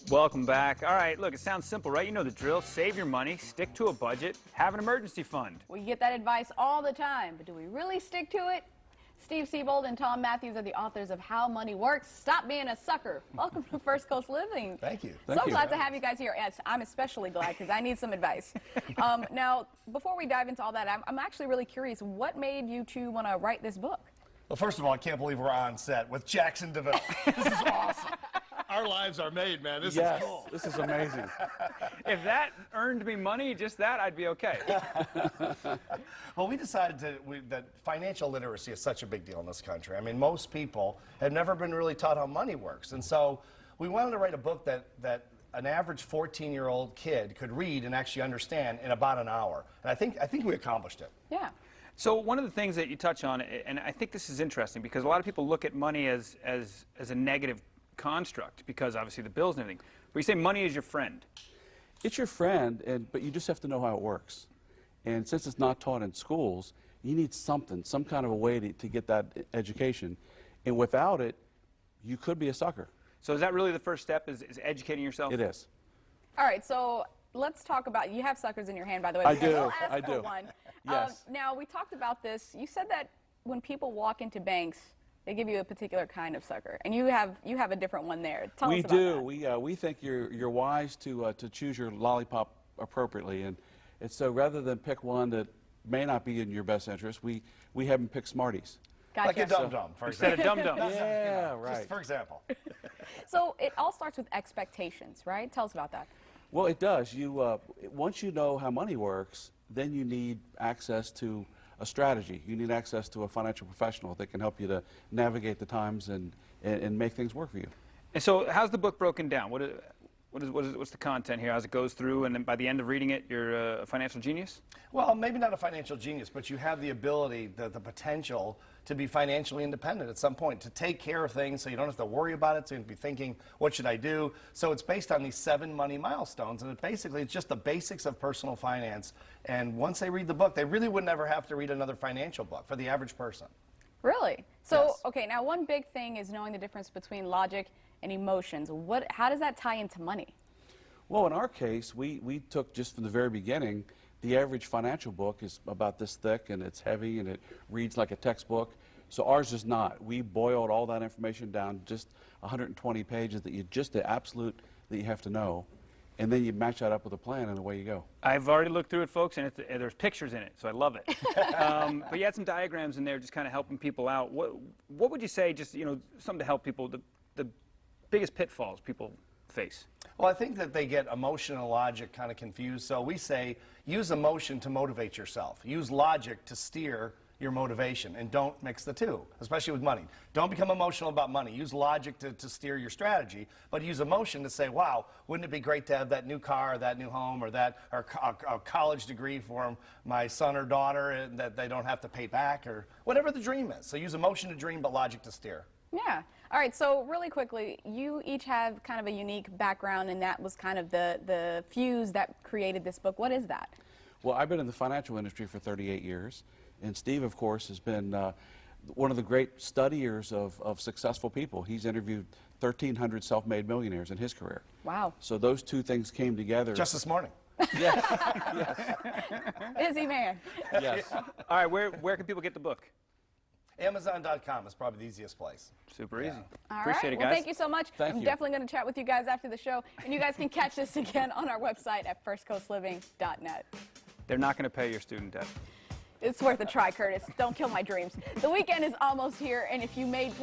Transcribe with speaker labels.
Speaker 1: Welcome back. All right, look, it sounds simple, right? You know the drill. Save your money, stick to a budget, have an emergency fund.
Speaker 2: We get that advice all the time, but do we really stick to it? Steve Siebold and Tom Mathews are the authors of How Money Works. Stop being a sucker. Welcome to First Coast Living.
Speaker 3: Thank you.
Speaker 2: So glad to have you guys here. Yes, I'm especially glad because I need some advice. Now, before we dive into all that, I'm actually really curious. What made you two want to write this book?
Speaker 3: Well, first of all, I can't believe we're on set with Jacksonville. This is awesome. Our lives are made, man. This is cool.
Speaker 4: This is amazing.
Speaker 1: If that earned me money, just that, I'd be okay.
Speaker 3: Well, we decided that financial literacy is such a big deal in this country. I mean, most people have never been really taught how money works. And so we wanted to write a book that an average 14-year-old kid could read and actually understand in about an hour. And I think we accomplished it.
Speaker 2: Yeah.
Speaker 1: So one of the things that you touch on, and I think this is interesting because a lot of people look at money as a negative construct because obviously the bills and everything. But you say money is your friend.
Speaker 4: It's your friend, but you just have to know how it works. And since it's not taught in schools, you need something, some kind of a way to get that education. And without it, you could be a sucker.
Speaker 1: So is that really the first step, is educating yourself?
Speaker 4: It is.
Speaker 2: All right, so let's talk about, you have suckers in your hand, by the way.
Speaker 4: I do,
Speaker 2: We'll ask
Speaker 4: I
Speaker 2: for
Speaker 4: do.
Speaker 2: one.
Speaker 4: Yes.
Speaker 2: Now, we talked about this. You said that when people walk into banks, they give you a particular kind of sucker, and you have a different one there. Tell us about that.
Speaker 4: We do. We think you're wise to choose your lollipop appropriately, and so rather than pick one that may not be in your best interest, we have them pick Smarties.
Speaker 2: Gotcha.
Speaker 3: Like a dum-dum, for example.
Speaker 1: Instead of dum-dums.
Speaker 4: Yeah, right.
Speaker 3: Just for example.
Speaker 2: So it all starts with expectations, right? Tell us about that.
Speaker 4: Well, it does. Once you know how money works, then you need access to a strategy. You need access to a financial professional that can help you to navigate the times and make things work for you.
Speaker 1: And so how's the book broken down? What's the content here as it goes through, and then by the end of reading it, you're a financial genius?
Speaker 3: Well, maybe not a financial genius, but you have the ability, the potential to be financially independent at some point, to take care of things so you don't have to worry about it, so you can be thinking, what should I do? So it's based on these 7 money milestones, and it's just the basics of personal finance. And once they read the book, they really would never have to read another financial book for the average person.
Speaker 2: Really? So,
Speaker 3: Yes.
Speaker 2: okay, now one big thing is knowing the difference between logic and emotions. How does that tie into money?
Speaker 4: Well, in our case, we took just from the very beginning, the average financial book is about this thick, and it's heavy, and it reads like a textbook. So ours is not. We boiled all that information down, just 120 pages the absolute that you have to know, and then you match that up with a plan, and away you go.
Speaker 1: I've already looked through it, folks, and there's pictures in it, so I love it. But you had some diagrams in there just kind of helping people out. What would you say, just something to help people, the biggest pitfalls people face?
Speaker 3: Well, I think that they get emotion and logic kind of confused. So we say use emotion to motivate yourself. Use logic to steer your motivation, and don't mix the two, especially with money. Don't become emotional about money. Use logic to steer your strategy, but use emotion to say, wow, wouldn't it be great to have that new car or that new home or a college degree for my son or daughter and that they don't have to pay back, or whatever the dream is. So use emotion to dream, but logic to steer.
Speaker 2: Yeah. All right, so really quickly, you each have kind of a unique background, and that was kind of the fuse that created this book. What is that?
Speaker 4: Well, I've been in the financial industry for 38 years, and Steve, of course, has been one of the great studiers of successful people. He's interviewed 1,300 self-made millionaires in his career.
Speaker 2: Wow.
Speaker 4: So those two things came together.
Speaker 3: Just this morning.
Speaker 4: Yes.
Speaker 2: Busy man.
Speaker 4: Yes.
Speaker 1: All right, where can people get the book?
Speaker 3: Amazon.com is probably the easiest place.
Speaker 1: Super easy.
Speaker 2: All
Speaker 1: Appreciate
Speaker 2: right.
Speaker 1: it, guys.
Speaker 2: Well, thank you so much.
Speaker 4: Thank
Speaker 2: I'm
Speaker 4: you.
Speaker 2: definitely going to chat with you guys after the show, and you guys can catch this again on our website at firstcoastliving.net.
Speaker 1: They're not going to pay your student debt.
Speaker 2: It's worth a try, Curtis. Don't kill my dreams. The weekend is almost here, and if you made plans